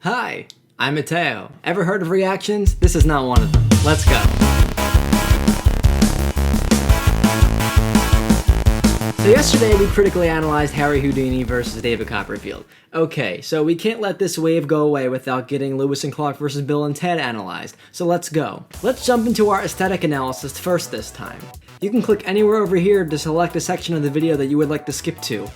Hi, I'm Mateo. Ever heard of reactions? This is not one of them. Let's go. So yesterday we critically analyzed Harry Houdini versus David Copperfield. Okay, so we can't let this wave go away without getting Lewis and Clark versus Bill and Ted analyzed, so let's go. Let's jump into our aesthetic analysis first this time. You can click anywhere over here to select a section of the video that you would like to skip to.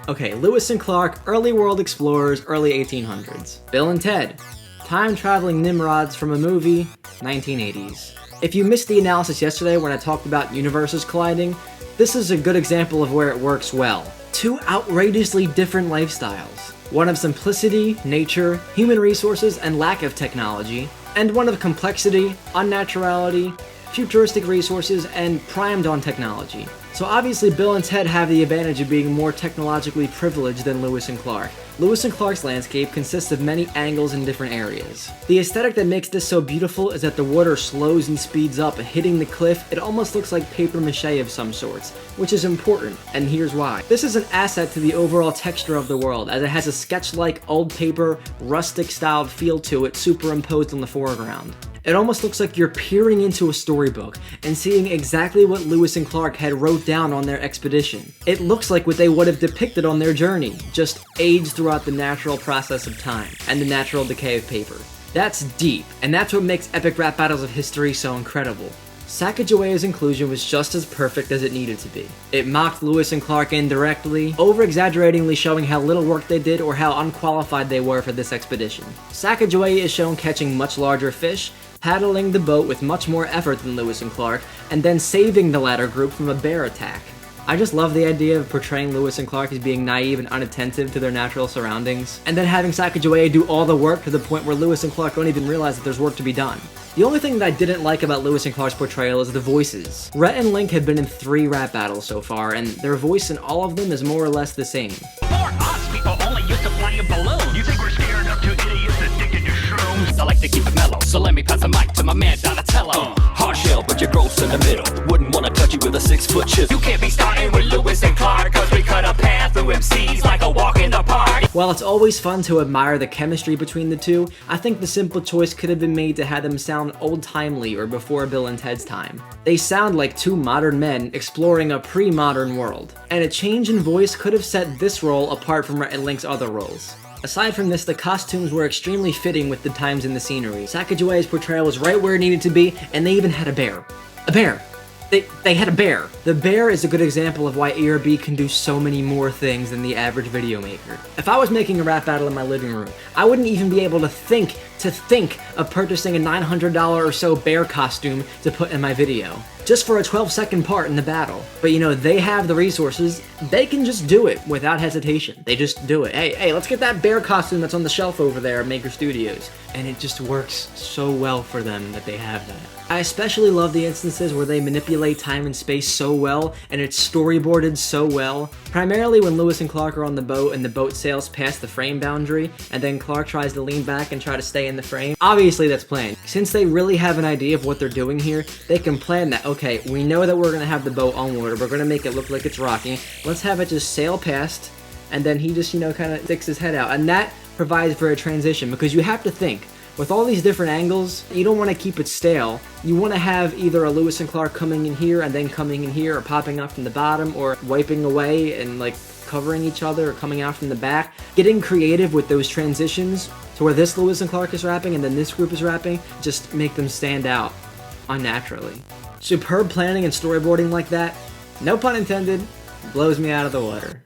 Okay, Lewis and Clark, early world explorers, early 1800s. Bill and Ted, time-traveling Nimrods from a movie, 1980s. If you missed the analysis yesterday when I talked about universes colliding, this is a good example of where it works well. Two outrageously different lifestyles. One of simplicity, nature, human resources, and lack of technology, and one of complexity, unnaturality, futuristic resources, and primed on technology. So obviously Bill and Ted have the advantage of being more technologically privileged than Lewis and Clark. Lewis and Clark's landscape consists of many angles in different areas. The aesthetic that makes this so beautiful is that the water slows and speeds up, hitting the cliff. It almost looks like paper mache of some sorts, which is important, and here's why. This is an asset to the overall texture of the world, as it has a sketch-like, old paper, rustic-styled feel to it superimposed on the foreground. It almost looks like you're peering into a storybook and seeing exactly what Lewis and Clark had wrote down on their expedition. It looks like what they would have depicted on their journey, just aged throughout the natural process of time and the natural decay of paper. That's deep, and that's what makes epic rap battles of history so incredible. Sacagawea's inclusion was just as perfect as it needed to be. It mocked Lewis and Clark indirectly, over-exaggeratingly showing how little work they did or how unqualified they were for this expedition. Sacagawea is shown catching much larger fish, paddling the boat with much more effort than Lewis and Clark, and then saving the latter group from a bear attack. I just love the idea of portraying Lewis and Clark as being naive and unattentive to their natural surroundings, and then having Sacagawea do all the work to the point where Lewis and Clark don't even realize that there's work to be done. The only thing that I didn't like about Lewis and Clark's portrayal is the voices. Rhett and Link have been in 3 rap battles so far, and their voice in all of them is more or less the same. For us, people only used to fly a balloon. You think we're scared of 2 idiots addicted to shrooms? I like to keep it mellow, so let me pass the mic to my man Donatello. Hard shell, but you're gross in the middle. Wouldn't wanna touch you with a 6-foot chisel. You can't be starting with Lewis and Clark, cause we cut a path through MCs like a walk in the park. While it's always fun to admire the chemistry between the two, I think the simple choice could have been made to have them sound old-timely or before Bill and Ted's time. They sound like 2 modern men exploring a pre-modern world, and a change in voice could have set this role apart from Rhett and Link's other roles. Aside from this, the costumes were extremely fitting with the times and the scenery. Sacagawea's portrayal was right where it needed to be, and they even had a bear. A bear! They had a bear. The bear is a good example of why ERB can do so many more things than the average video maker. If I was making a rap battle in my living room, I wouldn't even be able to think of purchasing a $900 or so bear costume to put in my video, just for a 12-second part in the battle. But you know, they have the resources, they can just do it without hesitation. They just do it. Hey, let's get that bear costume that's on the shelf over there at Maker Studios. And it just works so well for them that they have that. I especially love the instances where they manipulate time and space so well, and it's storyboarded so well. Primarily when Lewis and Clark are on the boat and the boat sails past the frame boundary, and then Clark tries to lean back and try to stay in the frame. Obviously that's planned. Since they really have an idea of what they're doing here, they can plan that, okay, we know that we're gonna have the boat on water, we're gonna make it look like it's rocking, let's have it just sail past, and then he just, kind of sticks his head out. And that provides for a transition, because you have to think, with all these different angles, you don't want to keep it stale. You want to have either a Lewis and Clark coming in here and then coming in here, or popping up from the bottom, or wiping away and covering each other, or coming out from the back. Getting creative with those transitions to where this Lewis and Clark is rapping and then this group is rapping, just make them stand out unnaturally. Superb planning and storyboarding like that, no pun intended, blows me out of the water.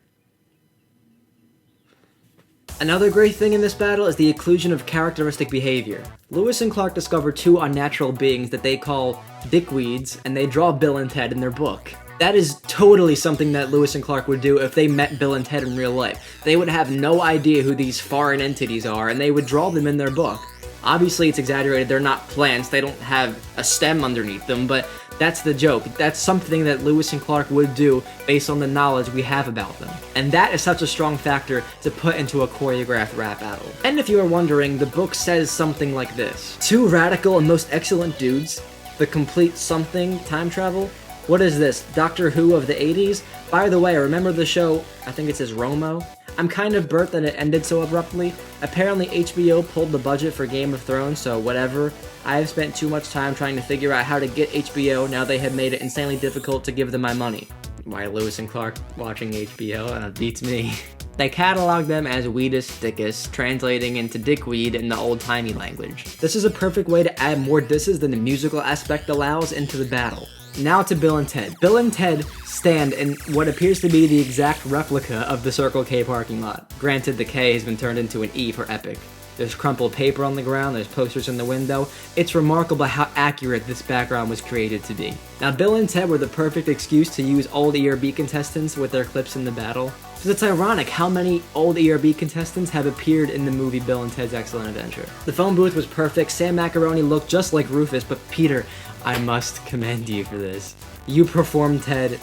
Another great thing in this battle is the inclusion of characteristic behavior. Lewis and Clark discover 2 unnatural beings that they call dickweeds, and they draw Bill and Ted in their book. That is totally something that Lewis and Clark would do if they met Bill and Ted in real life. They would have no idea who these foreign entities are, and they would draw them in their book. Obviously it's exaggerated, they're not plants, they don't have a stem underneath them, but that's the joke. That's something that Lewis and Clark would do based on the knowledge we have about them. And that is such a strong factor to put into a choreographed rap battle. And if you are wondering, the book says something like this: 2 radical and most excellent dudes, the complete something time travel, What is this, Doctor Who of the 80s? By the way, remember the show, I think it says Romo? I'm kind of burnt that it ended so abruptly. Apparently HBO pulled the budget for Game of Thrones, so whatever. I have spent too much time trying to figure out how to get HBO now they have made it insanely difficult to give them my money. Why Lewis and Clark watching HBO? Beats me. They catalog them as Weedus Dickus, translating into dickweed in the old-timey language. This is a perfect way to add more disses than the musical aspect allows into the battle. Now to Bill and Ted. Bill and Ted stand in what appears to be the exact replica of the Circle K parking lot. Granted, the K has been turned into an E for epic. There's crumpled paper on the ground, there's posters in the window. It's remarkable how accurate this background was created to be. Now, Bill and Ted were the perfect excuse to use old ERB contestants with their clips in the battle. Because it's ironic how many old ERB contestants have appeared in the movie Bill and Ted's Excellent Adventure. The phone booth was perfect, Sam Macaroni looked just like Rufus, but Peter, I must commend you for this. You performed Ted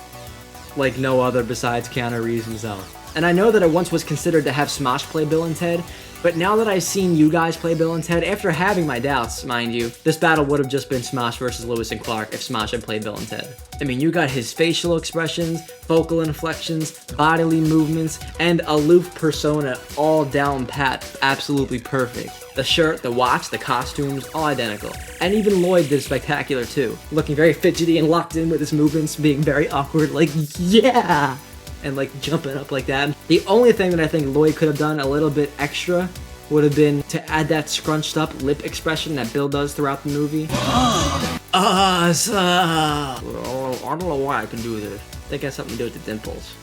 like no other besides Keanu Reeves himself. And I know that it once was considered to have Smosh play Bill and Ted, but now that I've seen you guys play Bill and Ted, after having my doubts, mind you, this battle would have just been Smosh versus Lewis and Clark if Smosh had played Bill and Ted. I mean, you got his facial expressions, vocal inflections, bodily movements, and aloof persona all down pat, absolutely perfect. The shirt, the watch, the costumes, all identical. And even Lloyd did spectacular too, looking very fidgety and locked in with his movements, being very awkward, like, yeah! And like jumping up like that. The only thing that I think Lloyd could have done a little bit extra would have been to add that scrunched up lip expression that Bill does throughout the movie. Awesome! I don't know why I can do this. I think it has something to do with the dimples.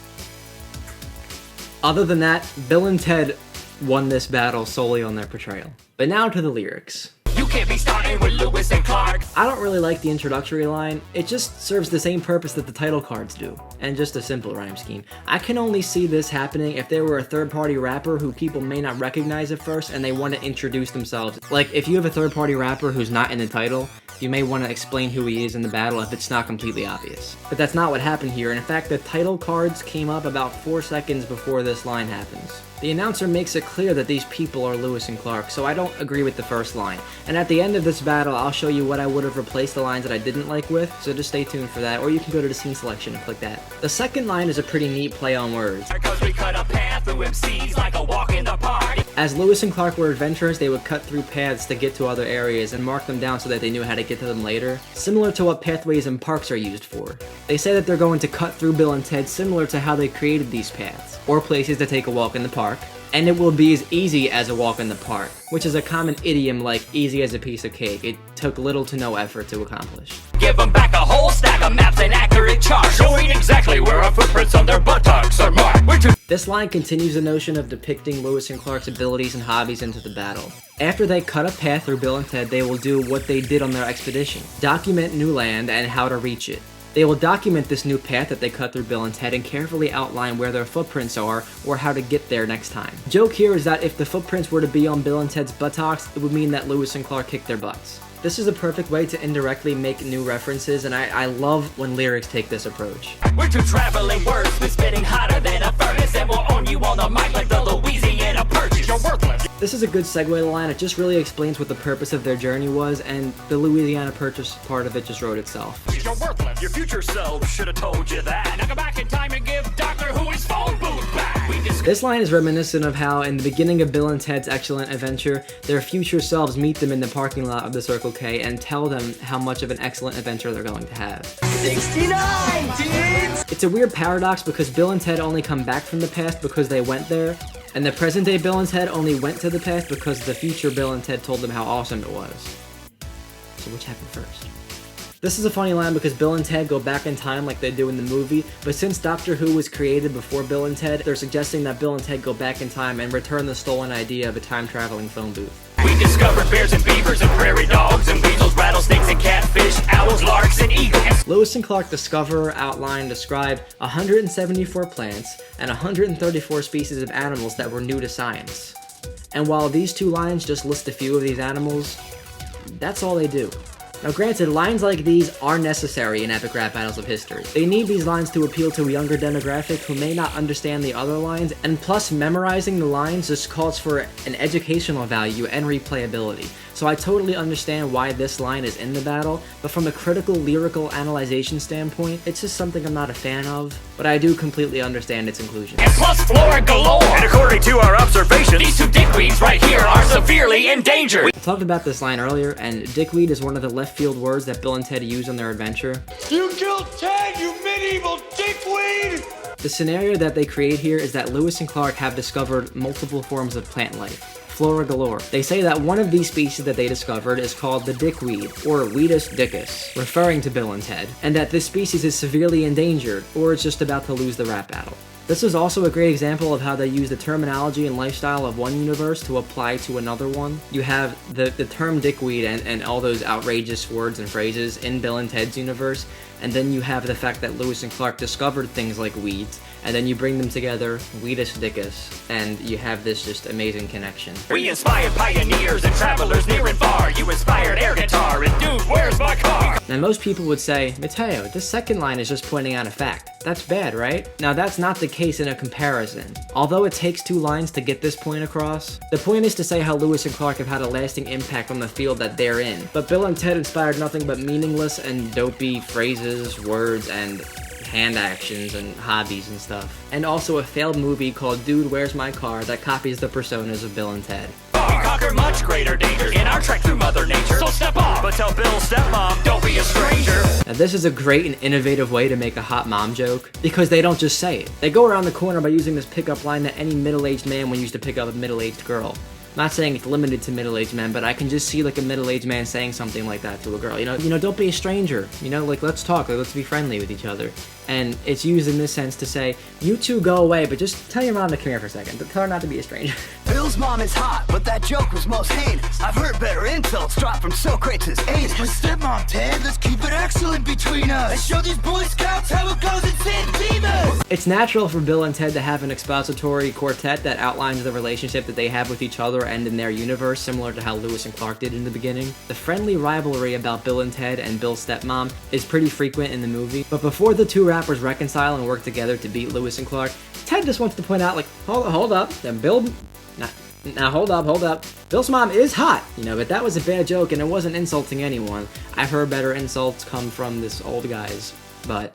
Other than that, Bill and Ted won this battle solely on their portrayal. But now to the lyrics. You can't be starting with Lewis and Clark. I don't really like the introductory line. It just serves the same purpose that the title cards do, and just a simple rhyme scheme. I can only see this happening if there were a third-party rapper who people may not recognize at first and they want to introduce themselves. Like, if you have a third-party rapper who's not in the title, you may want to explain who he is in the battle if it's not completely obvious. But that's not what happened here, and in fact, the title cards came up about 4 seconds before this line happens. The announcer makes it clear that these people are Lewis and Clark, so I don't agree with the first line. And at the end of this battle, I'll show you what I would have replaced the lines that I didn't like with, so just stay tuned for that, or you can go to the scene selection and click that. The second line is a pretty neat play on words. We cut a path through MCs like a walk in the park. As Lewis and Clark were adventurers, they would cut through paths to get to other areas and mark them down so that they knew how to get to them later, similar to what pathways in parks are used for. They say that they're going to cut through Bill and Ted similar to how they created these paths, or places to take a walk in the park, and it will be as easy as a walk in the park, which is a common idiom like easy as a piece of cake. It took little to no effort to accomplish. Give them back a whole stack of maps and accurate charts, showing exactly where our footprints on their buttocks are marked. This line continues the notion of depicting Lewis and Clark's abilities and hobbies into the battle. After they cut a path through Bill and Ted, they will do what they did on their expedition: document new land and how to reach it. They will document this new path that they cut through Bill and Ted and carefully outline where their footprints are or how to get there next time. The joke here is that if the footprints were to be on Bill and Ted's buttocks, it would mean that Lewis and Clark kicked their butts. This is a perfect way to indirectly make new references, and I love when lyrics take this approach. We're two traveling words, we're spitting hotter than a furnace, and we'll own you on the mic like the Louisiana Purchase. You're worthless. This is a good segue line. It just really explains what the purpose of their journey was, and the Louisiana Purchase part of it just wrote itself. You're worthless. Your future self should have told you that. Now go back in time and give Doctor Who his phone booth back. This line is reminiscent of how, in the beginning of Bill and Ted's Excellent Adventure, their future selves meet them in the parking lot of the Circle K and tell them how much of an excellent adventure they're going to have. 69, dudes! It's a weird paradox because Bill and Ted only come back from the past because they went there, and the present day Bill and Ted only went to the past because the future Bill and Ted told them how awesome it was. So which happened first? This is a funny line because Bill and Ted go back in time like they do in the movie, but since Doctor Who was created before Bill and Ted, they're suggesting that Bill and Ted go back in time and return the stolen idea of a time-traveling phone booth. We discovered bears and beavers and prairie dogs and weasels, rattlesnakes and catfish, owls, larks and eagles. Lewis and Clark discover, outline, describe 174 plants and 134 species of animals that were new to science. And while these two lines just list a few of these animals, that's all they do. Now granted, lines like these are necessary in epic rap battles of history. They need these lines to appeal to a younger demographic who may not understand the other lines, and plus memorizing the lines just calls for an educational value and replayability. So I totally understand why this line is in the battle, but from a critical lyrical analyzation standpoint, it's just something I'm not a fan of, but I do completely understand its inclusion. And plus flora galore. And according to our observations, these two dickweeds right here are severely endangered. I talked about this line earlier, and dickweed is one of the left field words that Bill and Ted use on their adventure. You killed Ted, you medieval dickweed! The scenario that they create here is that Lewis and Clark have discovered multiple forms of plant life. Flora galore. They say that one of these species that they discovered is called the dickweed, or Weedus diccus, referring to Bill and Ted, and that this species is severely endangered, or is just about to lose the rap battle. This is also a great example of how they use the terminology and lifestyle of one universe to apply to another one. You have the term dickweed and all those outrageous words and phrases in Bill and Ted's universe, and then you have the fact that Lewis and Clark discovered things like weeds, and then you bring them together, Weedus diccus, and you have this just amazing connection. We inspired pioneers and travelers near and far. You inspired air guitar and dude, where's my car? Now most people would say, Mateo, this second line is just pointing out a fact. That's bad, right? Now that's not the case in a comparison. Although it takes 2 lines to get this point across, the point is to say how Lewis and Clark have had a lasting impact on the field that they're in. But Bill and Ted inspired nothing but meaningless and dopey phrases, words, and hand actions and hobbies and stuff. And also a failed movie called Dude, Where's My Car that copies the personas of Bill and Ted. We conquer much greater dangers in our trek through Mother Nature. So step off, but tell Bill's stepmom, don't be a stranger. Now this is a great and innovative way to make a hot mom joke, because they don't just say it. They go around the corner by using this pickup line that any middle-aged man would use to pick up a middle-aged girl. Not saying it's limited to middle-aged men, but I can just see like a middle-aged man saying something like that to a girl. You know, don't be a stranger. You know, like let's talk, like, let's be friendly with each other. And it's used in this sense to say, you two go away, but just tell your mom to come here for a second. Tell her not to be a stranger. Bill's mom is hot, but that joke was most heinous. I've heard better insults drop from Socrates' anus. My stepmom, Ted, let's keep it excellent between us. Let's show these Boy Scouts how it goes in San Dimas. It's natural for Bill and Ted to have an expository quartet that outlines the relationship that they have with each other and in their universe, similar to how Lewis and Clark did in the beginning. The friendly rivalry about Bill and Ted and Bill's stepmom is pretty frequent in the movie, but before the two rappers reconcile and work together to beat Lewis and Clark, Ted just wants to point out, like, hold up, then hold up. Bill's mom is hot, you know, but that was a bad joke and it wasn't insulting anyone. I've heard better insults come from this old guys, but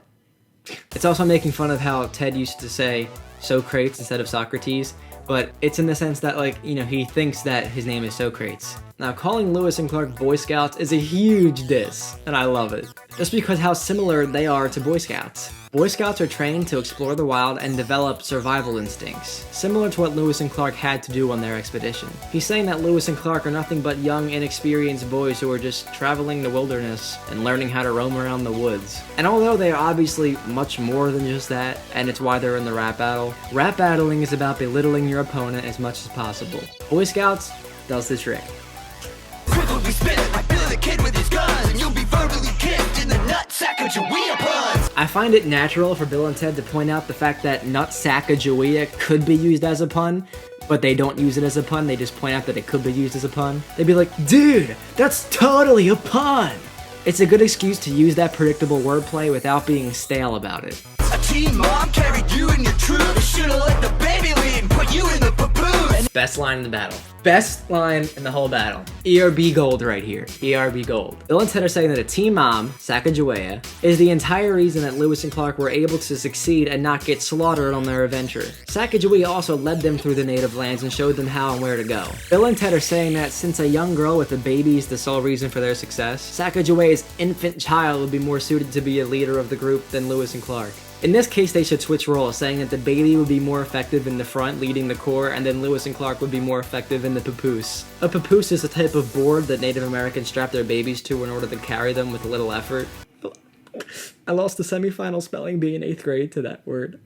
it's also making fun of how Ted used to say Socrates instead of Socrates, but it's in the sense that, like, you know, he thinks that his name is Socrates. Now, calling Lewis and Clark Boy Scouts is a huge diss, and I love it. Just because how similar they are to Boy Scouts. Boy Scouts are trained to explore the wild and develop survival instincts, similar to what Lewis and Clark had to do on their expedition. He's saying that Lewis and Clark are nothing but young, inexperienced boys who are just traveling the wilderness and learning how to roam around the woods. And although they are obviously much more than just that, and it's why they're in the rap battling is about belittling your opponent as much as possible. Boy Scouts does the trick. Quickly we spit it like Billy the Kid with his guns, and you'll be verbally kicked in the nutsack of Jawea puns. I find it natural for Bill and Ted to point out the fact that nutsack of Jawea could be used as a pun, but they don't use it as a pun, they just point out that it could be used as a pun. They'd be like, dude, that's totally a pun! It's a good excuse to use that predictable wordplay without being stale about it. A teen mom carried you in your troop. They should've let the baby lead and put you in the papoose. Best line in the battle. Best line in the whole battle. ERB gold right here. ERB gold. Bill and Ted are saying that a teen mom, Sacagawea, is the entire reason that Lewis and Clark were able to succeed and not get slaughtered on their adventure. Sacagawea also led them through the native lands and showed them how and where to go. Bill and Ted are saying that since a young girl with a baby is the sole reason for their success, Sacagawea's infant child would be more suited to be a leader of the group than Lewis and Clark. In this case, they should switch roles, saying that the baby would be more effective in the front, leading the core, and then Lewis and Clark would be more effective in the papoose. A papoose is a type of board that Native Americans strap their babies to in order to carry them with little effort. I lost the semifinal spelling bee in 8th grade to that word.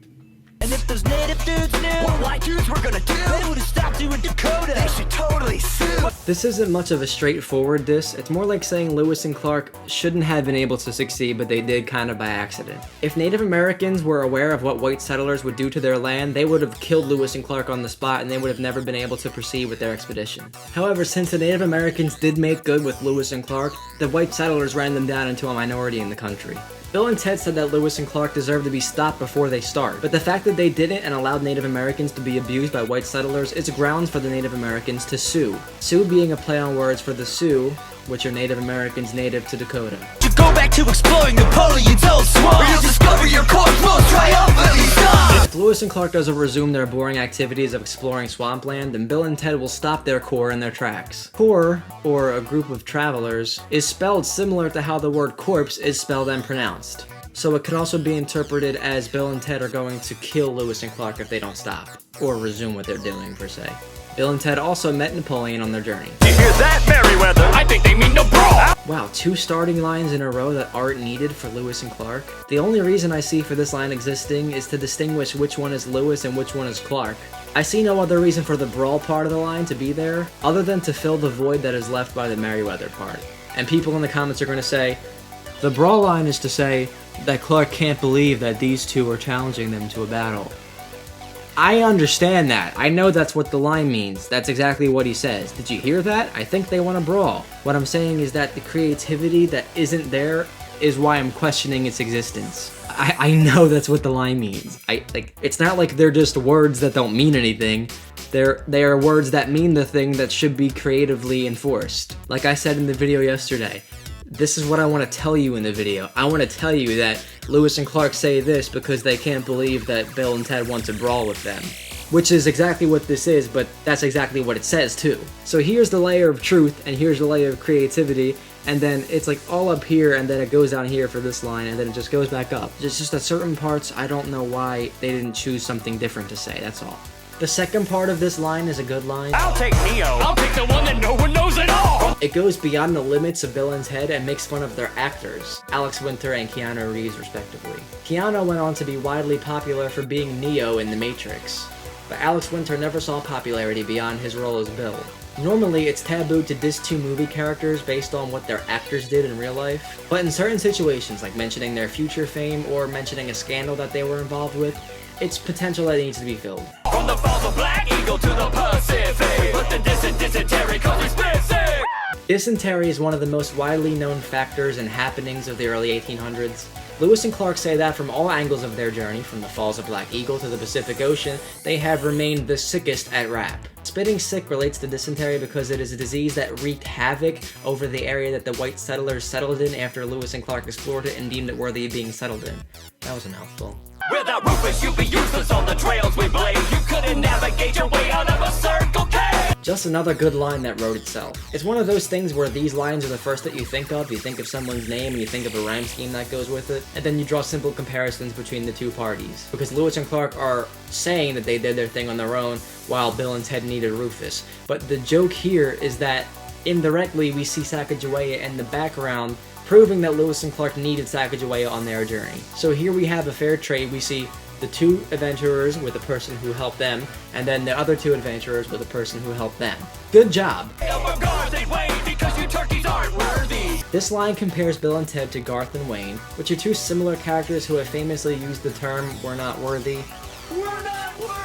And if those native dudes knew what white dudes were gonna do, they would've stopped you in Dakota. They should totally sue. This isn't much of a straightforward diss, it's more like saying Lewis and Clark shouldn't have been able to succeed, but they did kind of by accident. If Native Americans were aware of what white settlers would do to their land, they would have killed Lewis and Clark on the spot and they would have never been able to proceed with their expedition. However, since the Native Americans did make good with Lewis and Clark, the white settlers ran them down into a minority in the country. Bill and Ted said that Lewis and Clark deserved to be stopped before they start, but the fact that they didn't and allowed Native Americans to be abused by white settlers is grounds for the Native Americans to sue. Sue being a play on words for the Sioux, which are Native Americans native to Dakota. You go back to exploring Napoleon's old swamp, where you'll discover your corpse most triumphantly stop. If Lewis and Clark doesn't resume their boring activities of exploring swampland, then Bill and Ted will stop their core in their tracks. Core, or a group of travelers, is spelled similar to how the word corpse is spelled and pronounced. So it could also be interpreted as Bill and Ted are going to kill Lewis and Clark if they don't stop, or resume what they're doing per se. Bill and Ted also met Napoleon on their journey. You hear that, Merryweather? I think they mean no brawl! Wow, 2 starting lines in a row that aren't needed for Lewis and Clark? The only reason I see for this line existing is to distinguish which one is Lewis and which one is Clark. I see no other reason for the brawl part of the line to be there, other than to fill the void that is left by the Merryweather part. And people in the comments are going to say, the brawl line is to say that Clark can't believe that these two are challenging them to a battle. I understand that. I know that's what the line means. That's exactly what he says. Did you hear that? I think they want to brawl. What I'm saying is that the creativity that isn't there is why I'm questioning its existence. I know that's what the line means. It's not like they're just words that don't mean anything. They are words that mean the thing that should be creatively enforced. Like I said in the video yesterday, this is what I want to tell you in the video. I want to tell you that Lewis and Clark say this because they can't believe that Bill and Ted want to brawl with them. Which is exactly what this is, but that's exactly what it says too. So here's the layer of truth, and here's the layer of creativity, and then it's like all up here, and then it goes down here for this line, and then it just goes back up. It's just at certain parts, I don't know why they didn't choose something different to say, that's all. The second part of this line is a good line. I'll take Neo. I'll take the one that no one knows at all! It goes beyond the limits of Bill and Ted and makes fun of their actors, Alex Winter and Keanu Reeves respectively. Keanu went on to be widely popular for being Neo in The Matrix, but Alex Winter never saw popularity beyond his role as Bill. Normally, it's taboo to diss 2 movie characters based on what their actors did in real life, but in certain situations, like mentioning their future fame or mentioning a scandal that they were involved with, it's potential that needs to be filled. From the falls of Black Eagle to the Pacific, but the dysentery cause it's basic! Dysentery is one of the most widely known factors and happenings of the early 1800s. Lewis and Clark say that from all angles of their journey, from the Falls of Black Eagle to the Pacific Ocean, they have remained the sickest at rap. Spitting sick relates to dysentery because it is a disease that wreaked havoc over the area that the white settlers settled in after Lewis and Clark explored it and deemed it worthy of being settled in. That was a mouthful. Without Rufus, you'd be useless on the trails we blaze. You couldn't navigate your way out of a Circle K! Just another good line that wrote itself. It's one of those things where these lines are the first that you think of. You think of someone's name and you think of a rhyme scheme that goes with it, and then you draw simple comparisons between the 2 parties. Because Lewis and Clark are saying that they did their thing on their own, while Bill and Ted needed Rufus. But the joke here is that indirectly we see Sacagawea in the background, proving that Lewis and Clark needed Sacagawea on their journey. So here we have a fair trade. We see the 2 adventurers with the person who helped them, and then the other 2 adventurers with the person who helped them. Good job! This line compares Bill and Ted to Garth and Wayne, which are 2 similar characters who have famously used the term "we're not worthy." We're not worthy!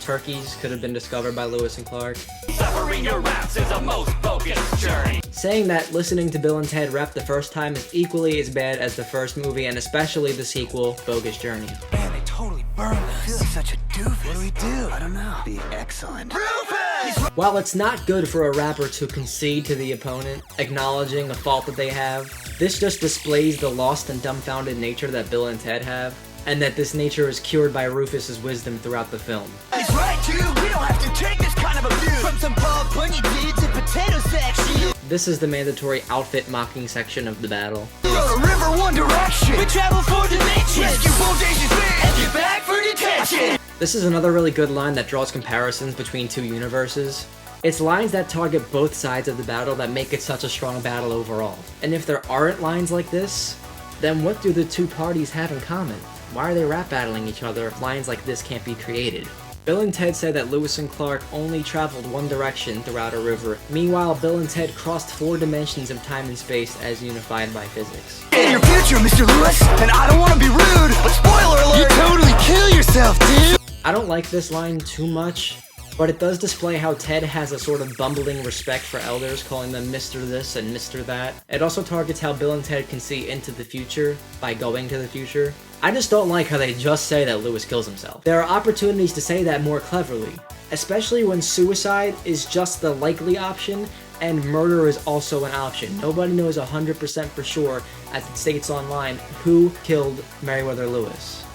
Turkeys could have been discovered by Lewis and Clark. Suffering your raps is a most bogus journey. Saying that listening to Bill and Ted rap the first time is equally as bad as the first movie, and especially the sequel, Bogus Journey. Man, they totally burned us. I feel like such a doofus. What do we do? I don't know. Be excellent. Rufus! While it's not good for a rapper to concede to the opponent, acknowledging a fault that they have, this just displays the lost and dumbfounded nature that Bill and Ted have, and that this nature is cured by Rufus's wisdom throughout the film. He's right, too. We don't have to take this kind of abuse. From some Bob Bunny dudes and potato section. This is the mandatory outfit mocking section of the battle. We rode a river one direction. We traveled 4 dimensions. Rescue bodacious men and get back for detention. This is another really good line that draws comparisons between 2 universes. It's lines that target both sides of the battle that make it such a strong battle overall. And if there aren't lines like this, then what do the 2 parties have in common? Why are they rap battling each other if lines like this can't be created? Bill and Ted said that Lewis and Clark only traveled one direction throughout a river. Meanwhile, Bill and Ted crossed 4 dimensions of time and space as unified by physics. In your future, Mr. Lewis, and I don't want to be rude, but spoiler alert, you totally kill yourself, dude! I don't like this line too much, but it does display how Ted has a sort of bumbling respect for elders, calling them Mr. This and Mr. That. It also targets how Bill and Ted can see into the future by going to the future. I just don't like how they just say that Lewis kills himself. There are opportunities to say that more cleverly, especially when suicide is just the likely option and murder is also an option. Nobody knows 100% for sure, as it states online, who killed Meriwether Lewis.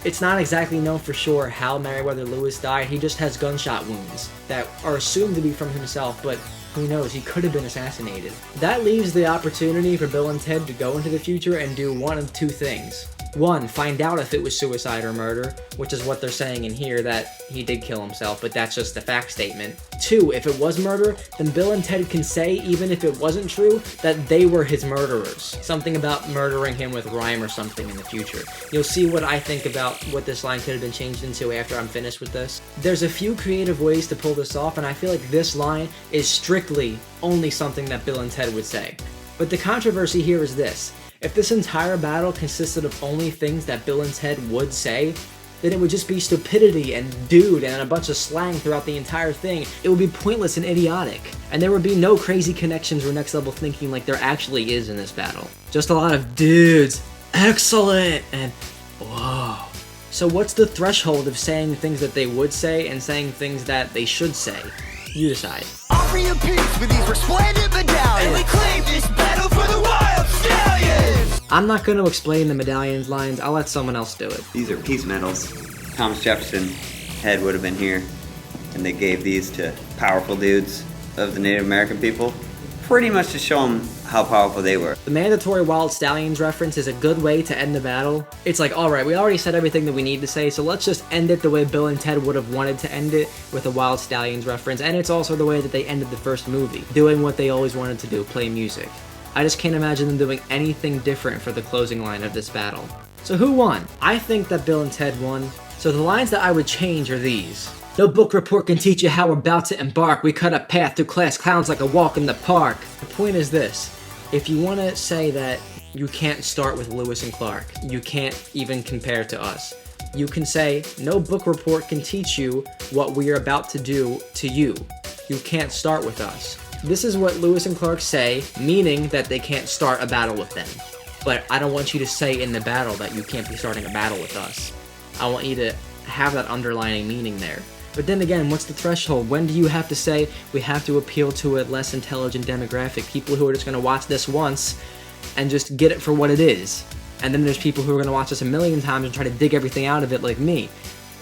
It's not exactly known for sure how Meriwether Lewis died. He just has gunshot wounds that are assumed to be from himself, but who knows, he could have been assassinated. That leaves the opportunity for Bill and Ted to go into the future and do one of 2 things. 1, find out if it was suicide or murder, which is what they're saying in here, that he did kill himself, but that's just a fact statement. 2, if it was murder, then Bill and Ted can say, even if it wasn't true, that they were his murderers. Something about murdering him with rhyme or something in the future. You'll see what I think about what this line could have been changed into after I'm finished with this. There's a few creative ways to pull this off, and I feel like this line is strictly only something that Bill and Ted would say. But the controversy here is this. If this entire battle consisted of only things that Bill and Ted would say, then it would just be stupidity and dude and a bunch of slang throughout the entire thing. It would be pointless and idiotic. And there would be no crazy connections or next level thinking like there actually is in this battle. Just a lot of dudes, excellent, and whoa. So what's the threshold of saying things that they would say and saying things that they should say? You decide. Offer you peace with these resplendent medallions, and we claim this battle for the wild stallions! I'm not going to explain the medallions lines, I'll let someone else do it. These are peace medals. Thomas Jefferson head would have been here, and they gave these to powerful dudes of the Native American people, pretty much to show them how powerful they were. The mandatory Wild Stallions reference is a good way to end the battle. It's like, alright, we already said everything that we need to say, so let's just end it the way Bill and Ted would have wanted to end it, with a Wild Stallions reference, and it's also the way that they ended the first movie, doing what they always wanted to do, play music. I just can't imagine them doing anything different for the closing line of this battle. So who won? I think that Bill and Ted won. So the lines that I would change are these. No book report can teach you how we're about to embark. We cut a path through class clowns like a walk in the park. The point is this. If you want to say that you can't start with Lewis and Clark, you can't even compare to us, you can say, no book report can teach you what we are about to do to you. You can't start with us. This is what Lewis and Clark say, meaning that they can't start a battle with them. But I don't want you to say in the battle that you can't be starting a battle with us. I want you to have that underlying meaning there. But then again, what's the threshold? When do you have to say we have to appeal to a less intelligent demographic? People who are just going to watch this once and just get it for what it is. And then there's people who are going to watch this a million times and try to dig everything out of it like me.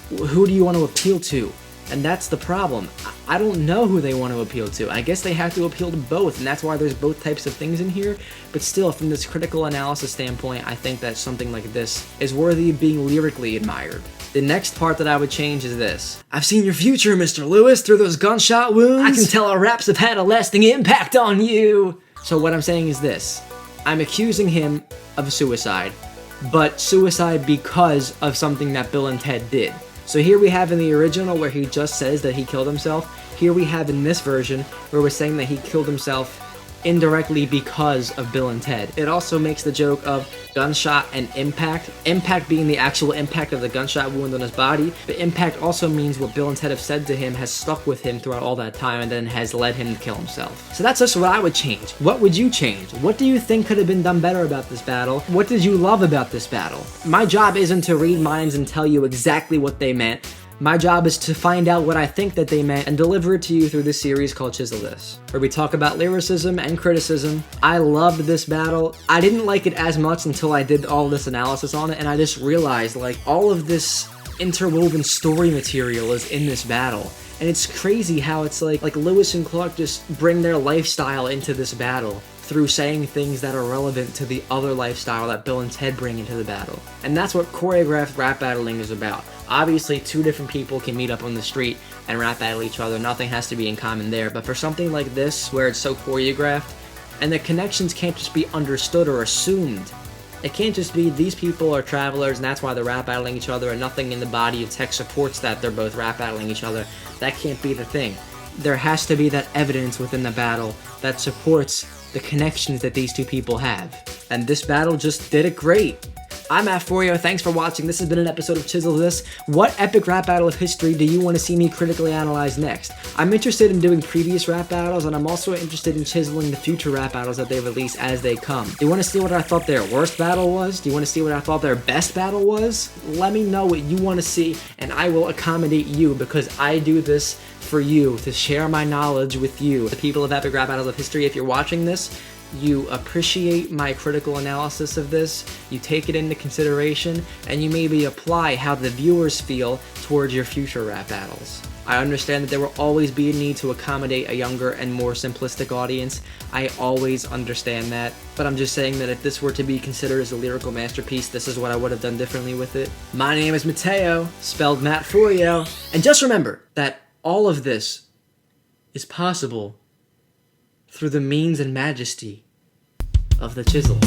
Who do you want to appeal to? And that's the problem. I don't know who they want to appeal to. I guess they have to appeal to both, and that's why there's both types of things in here. But still, from this critical analysis standpoint, I think that something like this is worthy of being lyrically admired. The next part that I would change is this. I've seen your future, Mr. Lewis, through those gunshot wounds. I can tell our raps have had a lasting impact on you. So what I'm saying is this. I'm accusing him of suicide, but suicide because of something that Bill and Ted did. So here we have in the original where he just says that he killed himself. Here we have in this version where we're saying that he killed himself indirectly because of Bill and Ted. It also makes the joke of gunshot and impact. Impact being the actual impact of the gunshot wound on his body, but impact also means what Bill and Ted have said to him has stuck with him throughout all that time and then has led him to kill himself. So that's just what I would change. What would you change? What do you think could have been done better about this battle? What did you love about this battle? My job isn't to read minds and tell you exactly what they meant. My job is to find out what I think that they meant and deliver it to you through this series called Chisel This, where we talk about lyricism and criticism. I loved this battle. I didn't like it as much until I did all this analysis on it, and I just realized, like, all of this interwoven story material is in this battle. And it's crazy how it's like Lewis and Clark just bring their lifestyle into this battle through saying things that are relevant to the other lifestyle that Bill and Ted bring into the battle. And that's what choreographed rap battling is about. Obviously, two different people can meet up on the street and rap battle each other. Nothing has to be in common there. But for something like this, where it's so choreographed, and the connections can't just be understood or assumed, It can't just be these people are travelers and that's why they're rap battling each other and nothing in the body of text supports that they're both rap battling each other. That can't be the thing. There has to be that evidence within the battle that supports the connections that these two people have. And this battle just did it great. I'm Matt Forio, thanks for watching. This has been an episode of Chisel This. What epic rap battle of history do you want to see me critically analyze next? I'm interested in doing previous rap battles, and I'm also interested in chiseling the future rap battles that they release as they come. Do you want to see what I thought their worst battle was? Do you want to see what I thought their best battle was? Let me know what you want to see, and I will accommodate you because I do this for you, to share my knowledge with you. The people of epic rap battles of history, if you're watching this, you appreciate my critical analysis of this, you take it into consideration, and you maybe apply how the viewers feel towards your future rap battles. I understand that there will always be a need to accommodate a younger and more simplistic audience. I always understand that, but I'm just saying that if this were to be considered as a lyrical masterpiece, this is what I would have done differently with it. My name is Mateo, spelled Matt Forio, and just remember that all of this is possible through the means and majesty of the chisel.